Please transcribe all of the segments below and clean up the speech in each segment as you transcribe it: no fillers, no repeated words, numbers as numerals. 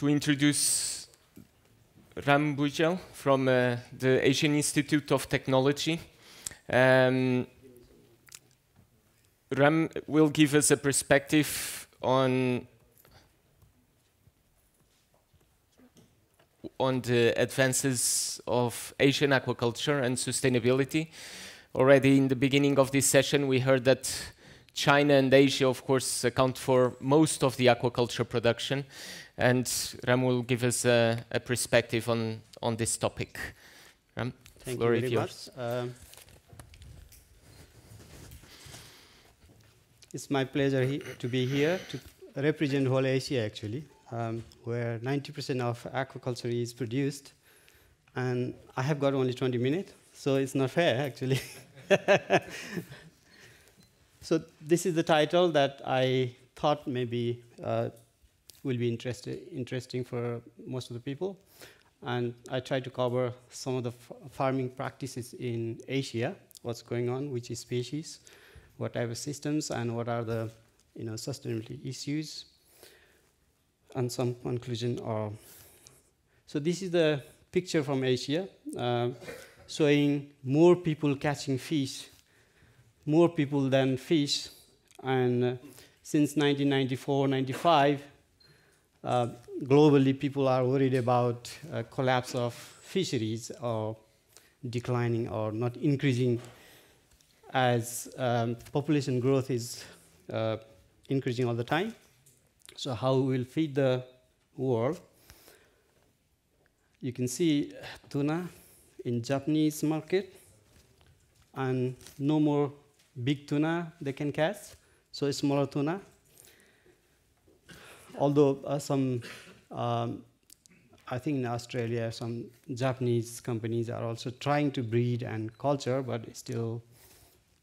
to introduce Bhujel from the Asian Institute of Technology. Ram will give us a perspective on the advances of Asian aquaculture and sustainability. Already in the beginning of this session, we heard that China and Asia, of course, account for most of the aquaculture production. And Ram will give us a perspective on this topic. Ram, thank you very much. It's my pleasure to be here to represent whole Asia, actually, where 90% of aquaculture is produced. And I have got only 20 minutes, so it's not fair, actually. So this is the title that I thought maybe will be interesting for most of the people. And I try to cover some of the farming practices in Asia, what's going on, which is species, what type of systems, and what are the sustainability issues, and some conclusion. So this is the picture from Asia, showing more people catching fish, more people than fish. And since 1994-95, globally people are worried about collapse of fisheries or declining or not increasing as population growth is increasing all the time. So how we will feed the world? You can see tuna in Japanese market, and no more big tuna they can catch, so smaller tuna. Although I think in Australia, some Japanese companies are also trying to breed and culture, but it's still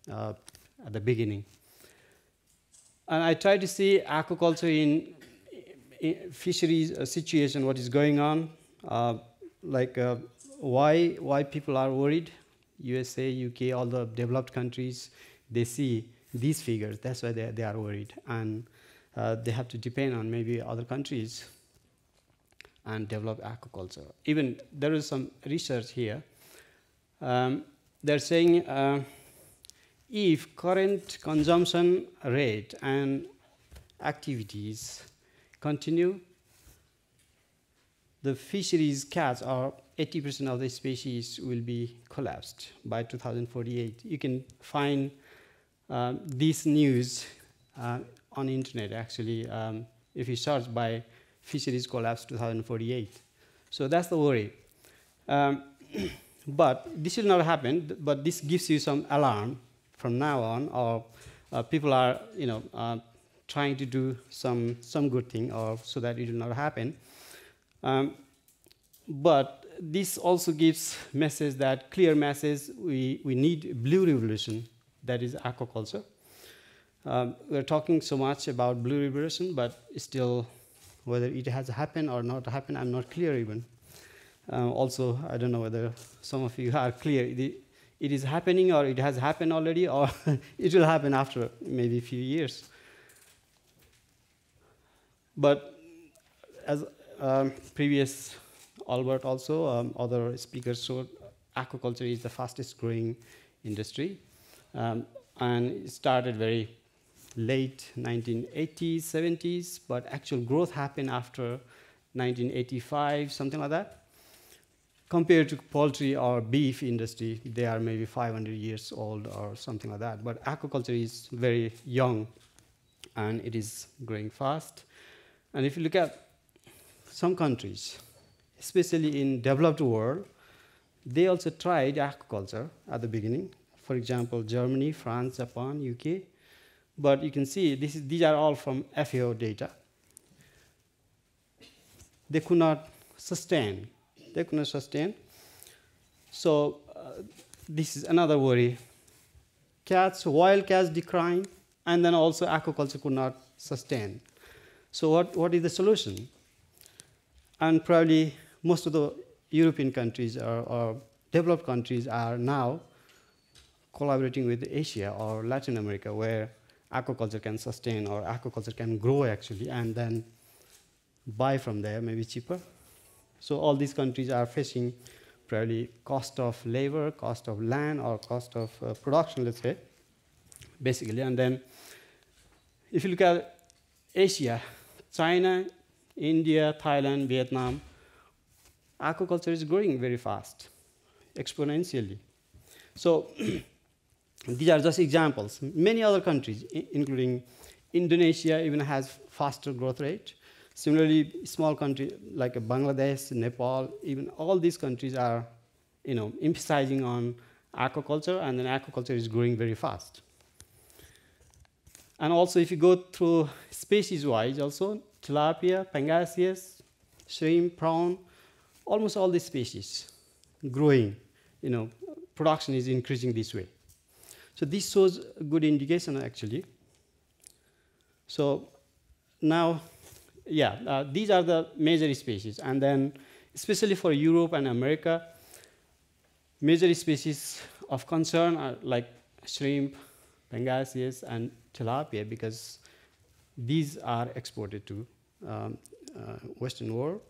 at the beginning. And I try to see aquaculture in fisheries situation, what is going on, why people are worried. USA, UK, all the developed countries, they see these figures. That's why they are worried. And they have to depend on maybe other countries and develop aquaculture. Even there is some research here. They're saying if current consumption rate and activities continue, the fisheries catch are 80% of the species will be collapsed by 2048. You can find this news on the internet, actually, if you search by fisheries collapse 2048. So that's the worry. But this will not happen, but this gives you some alarm from now on, or people are trying to do some good thing, or so that it will not happen. But this also gives message, that clear message, we need blue revolution, that is aquaculture. We're talking so much about blue revolution, but still whether it has happened or not happened, I'm not clear even. Also, I don't know whether some of you are clear. It is happening, or it has happened already, or it will happen after maybe a few years. But as previous Albert also, other speakers showed, aquaculture is the fastest growing industry. And it started very late 1980s, 70s, but actual growth happened after 1985, something like that. Compared to poultry or beef industry, they are maybe 500 years old or something like that. But aquaculture is very young, and it is growing fast. And if you look at some countries, especially in developed world, they also tried aquaculture at the beginning. For example, Germany, France, Japan, UK. But you can see these are all from FAO data. They could not sustain. They could not sustain. So this is another worry. Wild cats decline, and then also aquaculture could not sustain. So what is the solution? And probably most of the European countries or developed countries are now collaborating with Asia or Latin America, where aquaculture can sustain, or aquaculture can grow actually, and then buy from there, maybe cheaper. So all these countries are facing probably cost of labor, cost of land, or cost of production, let's say, basically. And then if you look at Asia, China, India, Thailand, Vietnam, aquaculture is growing very fast, exponentially. So these are just examples. Many other countries, including Indonesia, even has faster growth rate. Similarly, small countries like Bangladesh, Nepal, even all these countries are, emphasizing on aquaculture, and then aquaculture is growing very fast. And also, if you go through species-wise, also tilapia, pangasius, shrimp, prawn, almost all these species growing. Production is increasing this way. So this shows a good indication, actually. So now, these are the major species. And then, especially for Europe and America, major species of concern are like shrimp, pangasius, and tilapia, because these are exported to Western world.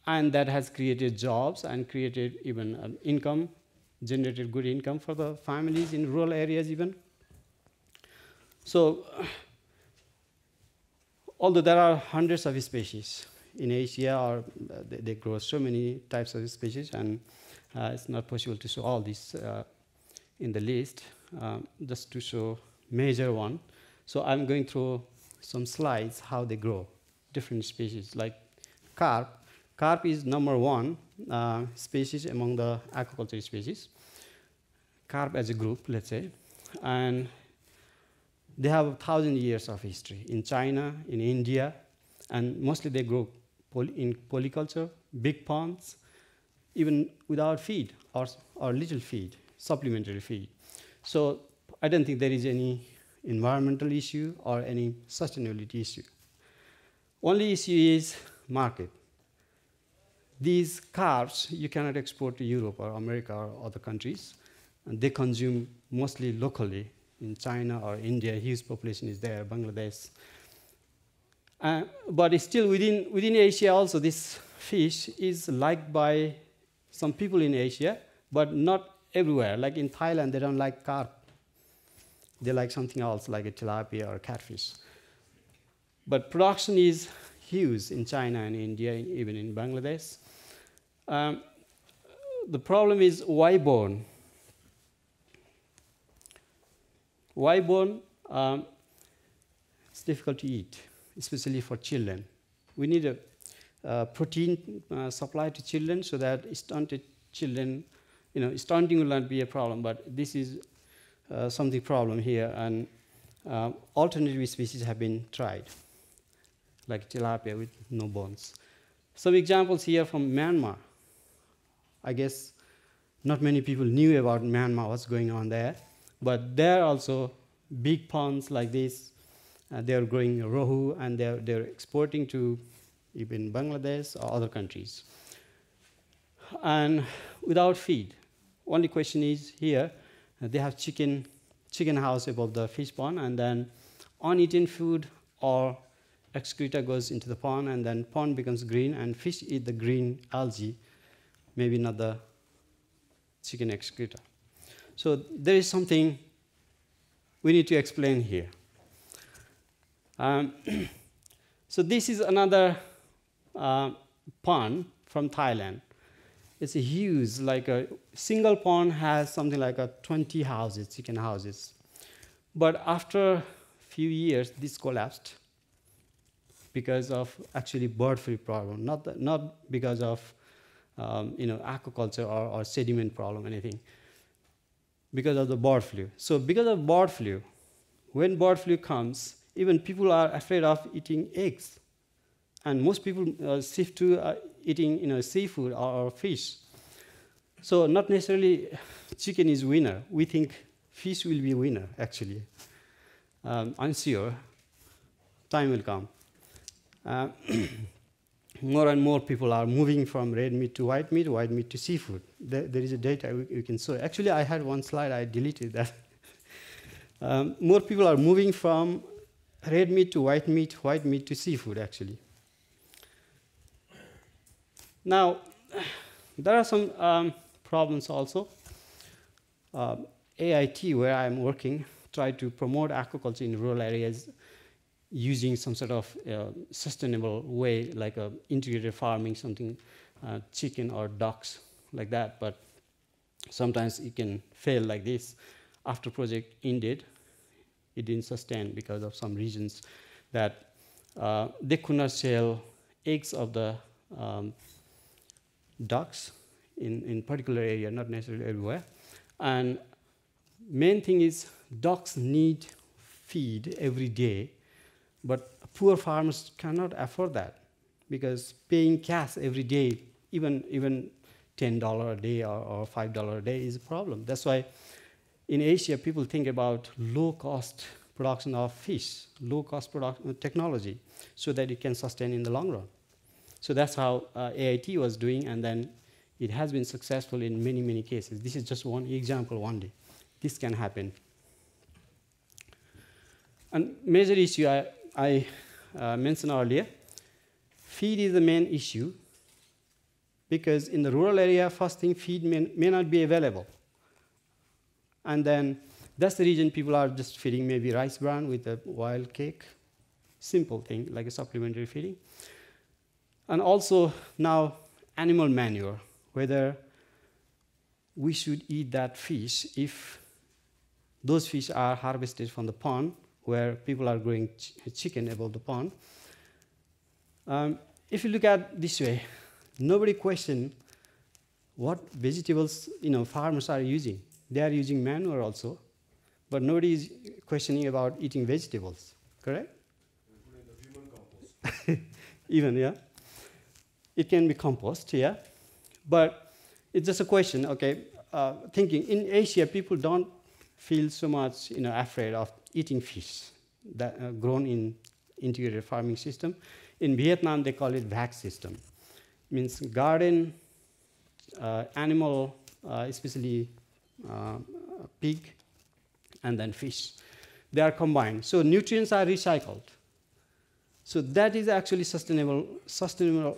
And that has created jobs and created even income, generated good income for the families in rural areas even. So, although there are hundreds of species in Asia, or they grow so many types of species, and it's not possible to show all these in the list, just to show major one. So I'm going through some slides how they grow, different species, like carp. Carp is #1 species among the aquaculture species. Carp as a group, let's say, and they have 1,000 years of history in China, in India, and mostly they grow in polyculture, big ponds, even without feed or little feed, supplementary feed. So I don't think there is any environmental issue or any sustainability issue. Only issue is market. These carps you cannot export to Europe or America or other countries, and they consume mostly locally in China or India. Huge population is there, Bangladesh. But still within Asia also, this fish is liked by some people in Asia, but not everywhere. Like in Thailand, they don't like carp. They like something else, like a tilapia or a catfish. But production is huge in China and India, even in Bangladesh. The problem is Y-bone. Y-bone, it's difficult to eat, especially for children. We need a protein supply to children so that stunted children, stunting will not be a problem, but this is something problem here, and alternative species have been tried, like tilapia with no bones. Some examples here from Myanmar. I guess not many people knew about Myanmar, what's going on there, but there are also big ponds like this. They are growing rohu, and they're exporting to even Bangladesh or other countries. And without feed. Only question is here, they have chicken house above the fish pond, and then uneaten food or excreta goes into the pond, and then pond becomes green, and fish eat the green algae, maybe not the chicken excreta. So there is something we need to explain here. So this is another pond from Thailand. It's a huge, like a single pond has something like 20 houses, chicken houses. But after a few years, this collapsed because of actually bird flu problem, not because of aquaculture or sediment problem, anything. Because of the bird flu. So because of bird flu, when bird flu comes, even people are afraid of eating eggs. And most people shift to eating seafood or fish. So not necessarily chicken is winner. We think fish will be winner, actually. Unsure. Time will come. More and more people are moving from red meat to white meat to seafood. There is a data we can show. Actually, I had one slide, I deleted that. More people are moving from red meat to white meat to seafood, actually. Now, there are some problems also. AIT, where I'm working, try to promote aquaculture in rural areas using some sort of sustainable way, like integrated farming, something chicken or ducks, like that. But sometimes it can fail like this. After project ended, it didn't sustain because of some reasons that they could not sell eggs of the ducks in particular area, not necessarily everywhere. And main thing is ducks need feed every day, but poor farmers cannot afford that because paying cash every day, even $10 a day or $5 a day is a problem. That's why in Asia, people think about low-cost production of fish, low-cost technology, so that it can sustain in the long run. So that's how AIT was doing, and then it has been successful in many, many cases. This is just one example one day. This can happen. And major issue I mentioned earlier, feed is the main issue, because in the rural area, first thing, feed may not be available. And then that's the reason people are just feeding maybe rice bran with a wild cake, simple thing, like a supplementary feeding. And also now animal manure, whether we should eat that fish if those fish are harvested from the pond where people are growing chicken above the pond. If you look at this way, nobody questions what vegetables farmers are using. They are using manure also, but nobody is questioning about eating vegetables, correct? Human compost. Even, yeah. It can be compost, yeah. But it's just a question, okay, thinking in Asia, people don't feel so much afraid of eating fish that grown in integrated farming system. In Vietnam, they call it VAC system. It means garden, animal, especially pig, and then fish. They are combined. So nutrients are recycled. So that is actually sustainable system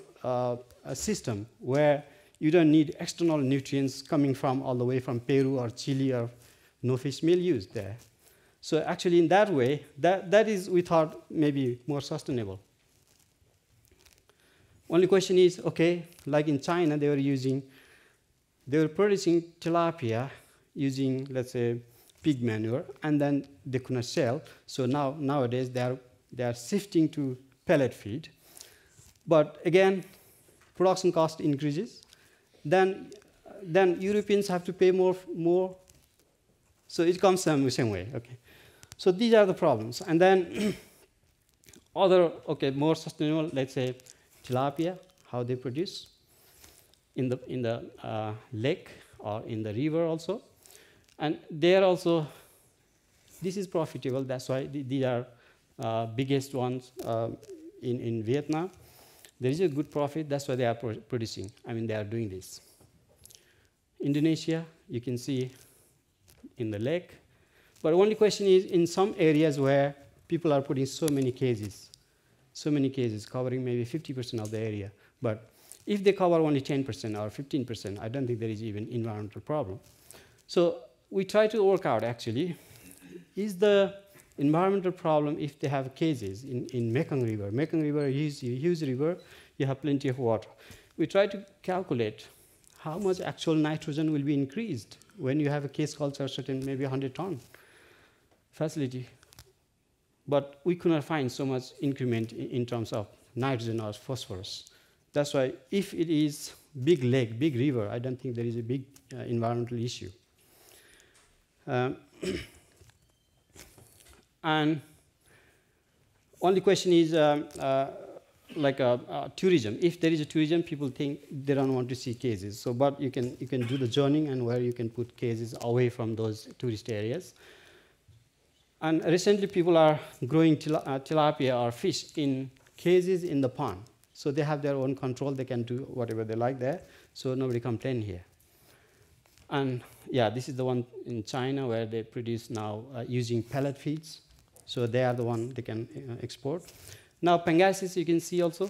where you don't need external nutrients coming from all the way from Peru or Chile, or no fish meal used there. So actually in that way, that is, we thought, maybe more sustainable. Only question is, okay, like in China, they were producing tilapia using, let's say, pig manure, and then they could not sell. So nowadays they are shifting to pellet feed. But again, production cost increases. Then Europeans have to pay more. So it comes the same way. Okay. So these are the problems. And then other, more sustainable, let's say tilapia, how they produce in the lake or in the river also. And there also, this is profitable. That's why these are biggest ones in Vietnam. There is a good profit. That's why they are producing. They are doing this. Indonesia, you can see in the lake. But only question is, in some areas where people are putting so many cages covering maybe 50% of the area. But if they cover only 10% or 15%, I don't think there is even environmental problem. So we try to work out, actually, is the environmental problem if they have cages in Mekong River. Mekong River is a huge river. You have plenty of water. We try to calculate how much actual nitrogen will be increased when you have a cage culture, certain maybe 100-ton facility. But we could not find so much increment in terms of nitrogen or phosphorus. That's why if it is big lake, big river, I don't think there is a big environmental issue. And only question is tourism. If there is a tourism, people think they don't want to see cages. So, but you can do the zoning and where you can put cages away from those tourist areas. And recently, people are growing tilapia or fish in cages in the pond. So they have their own control. They can do whatever they like there. So nobody complain here. And yeah, this is the one in China where they produce now using pellet feeds. So they are the one they can export. Now pangasius, you can see also,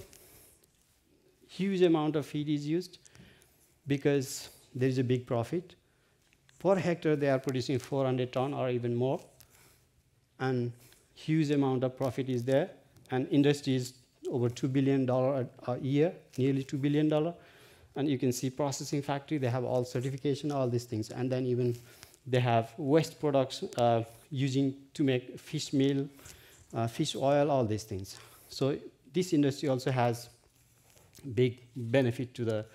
huge amount of feed is used because there is a big profit. Per hectare, they are producing 400 ton or even more, and huge amount of profit is there. And industry is over $2 billion a year, nearly $2 billion. And you can see processing factory, they have all certification, all these things. And then even they have waste products using to make fish meal, fish oil, all these things. So this industry also has big benefit to the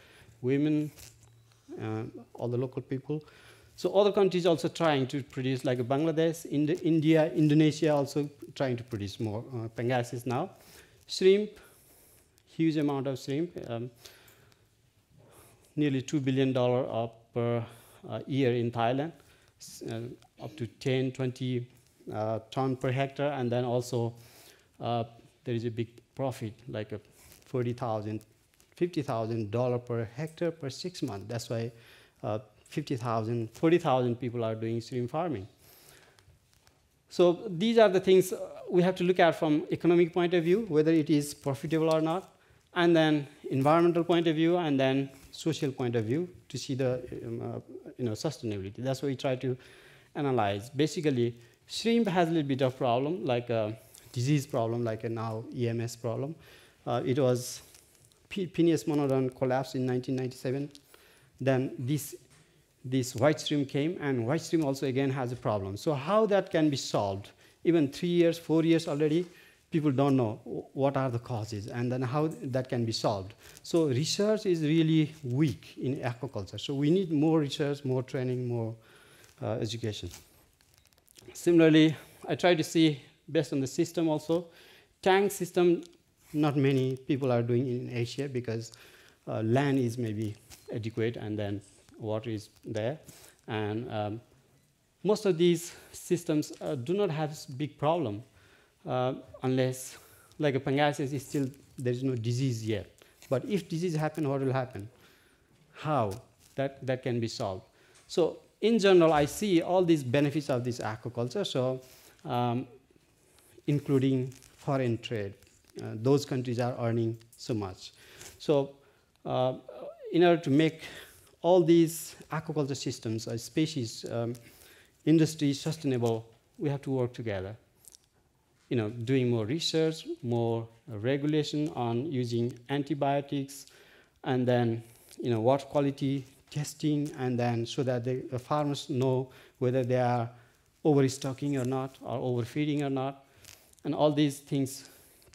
women, all the local people. So other countries also trying to produce, like Bangladesh, India, Indonesia also trying to produce more pangasius now. Shrimp, huge amount of shrimp, nearly $2 billion per year in Thailand, up to 10, 20 ton per hectare, and then also there is a big profit, like a $40,000, $50,000 per hectare per 6 months. That's why 40,000 people are doing shrimp farming. So these are the things we have to look at from economic point of view, whether it is profitable or not, and then environmental point of view, and then social point of view to see the sustainability. That's what we try to analyze. Basically, shrimp has a little bit of problem, like a disease problem, like a now EMS problem. It was Phineas monodon collapsed in 1997. Then this white shrimp came, and white shrimp also again has a problem. So how that can be solved? Even 3 years, 4 years already, people don't know what are the causes and then how that can be solved. So research is really weak in aquaculture. So we need more research, more training, more education. Similarly, I try to see, based on the system also, tank system, not many people are doing in Asia because land is maybe adequate and then water is there. And most of these systems do not have big problem unless, like a pangasius is still, there is no disease yet. But if disease happen, what will happen? How? That can be solved. So in general, I see all these benefits of this aquaculture, so including foreign trade. Those countries are earning so much. So in order to make all these aquaculture systems, species, industry sustainable, we have to work together. Doing more research, more regulation on using antibiotics, and then water quality testing, and then so that the farmers know whether they are overstocking or not, or overfeeding or not. And all these things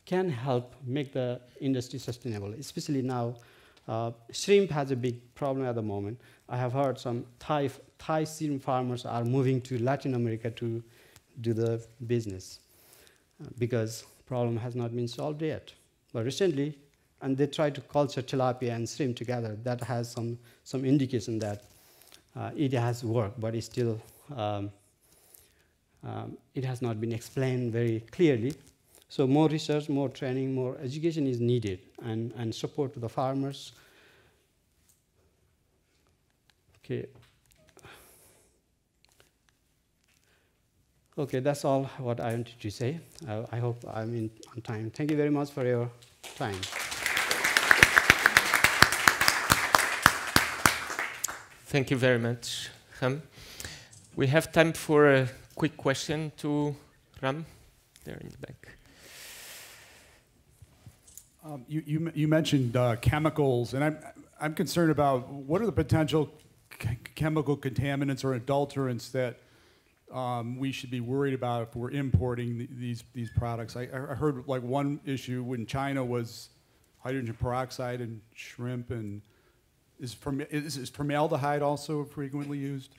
can help make the industry sustainable, especially now. Shrimp has a big problem at the moment. I have heard some Thai shrimp farmers are moving to Latin America to do the business because problem has not been solved yet. But recently, and they try to culture tilapia and shrimp together. That has some indication that it has worked, but it's still it has not been explained very clearly. So more research, more training, more education is needed, and support to the farmers. Okay. Okay, that's all what I wanted to say. I hope I'm on time. Thank you very much for your time. Thank you very much, Ram. We have time for a quick question to Ram, there in the back. You mentioned chemicals, and I'm concerned about what are the potential chemical contaminants or adulterants that we should be worried about if we're importing these products. I heard like one issue when China was hydrogen peroxide in shrimp, and is formaldehyde also frequently used?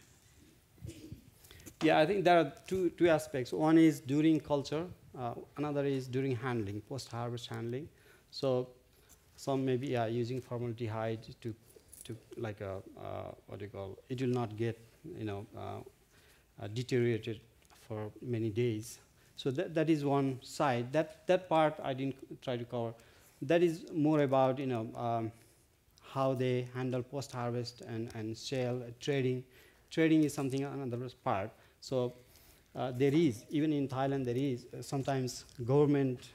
Yeah, I think there are two aspects. One is during culture, another is during handling, post-harvest handling. So some maybe are using formaldehyde to like a what do you call? It will not get deteriorated for many days. So that is one side. That part I didn't try to cover. That is more about how they handle post-harvest and sale trading. Trading is something another part. So there is, even in Thailand, there is sometimes government,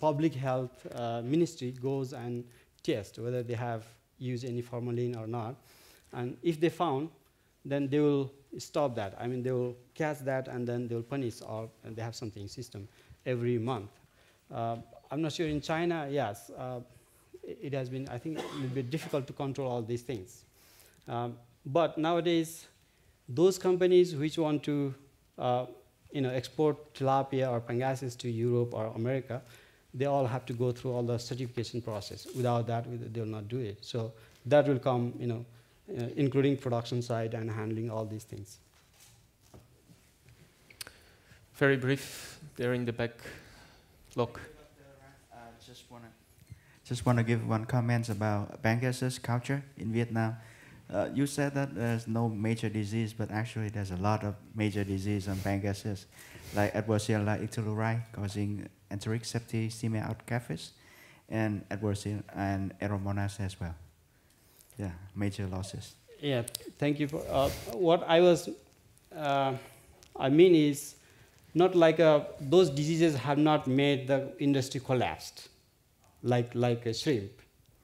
public health ministry goes and tests whether they have used any formalin or not. And if they found, then they will stop that. I mean, they will catch that and then they will punish, or they have something system every month. I'm not sure in China, yes, it has been, I think, a little bit difficult to control all these things. But nowadays, those companies which want to export tilapia or pangasius to Europe or America, they all have to go through all the certification process. Without that, they will not do it. So that will come, including production side and handling all these things. Very brief, there in the back. Look. Just want to give one comment about pangasius culture in Vietnam. You said that there's no major disease, but actually there's a lot of major disease on pangasius, like Adversiella ictuluri causing enteric septicemia out catfish, and Adversiella and Aeromonas as well. Yeah, major losses. Yeah, thank you for what I was. I mean is not like those diseases have not made the industry collapsed, like a shrimp,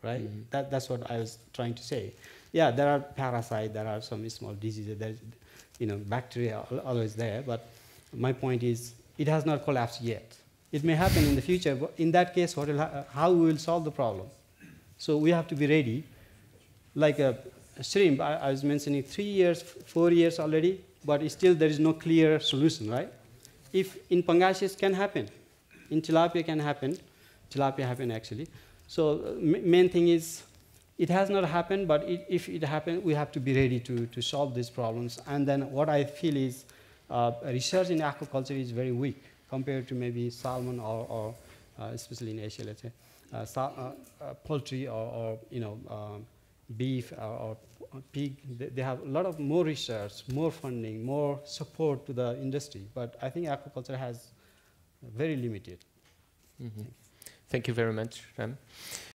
right? Mm-hmm. That's what I was trying to say. Yeah, there are parasites, there are some small diseases, there's bacteria always there, but my point is it has not collapsed yet. It may happen in the future, but in that case, how we will solve the problem? So we have to be ready. Like a shrimp, I was mentioning 3 years, 4 years already, but still there is no clear solution, right? If in pangasius can happen, in tilapia can happen, tilapia happen actually. So main thing is, it has not happened, but if it happened, we have to be ready to solve these problems. And then what I feel is research in aquaculture is very weak compared to maybe salmon or especially in Asia, let's say, poultry or beef or pig. They have a lot of more research, more funding, more support to the industry. But I think aquaculture has very limited. Mm-hmm. Thank you very much, Ram.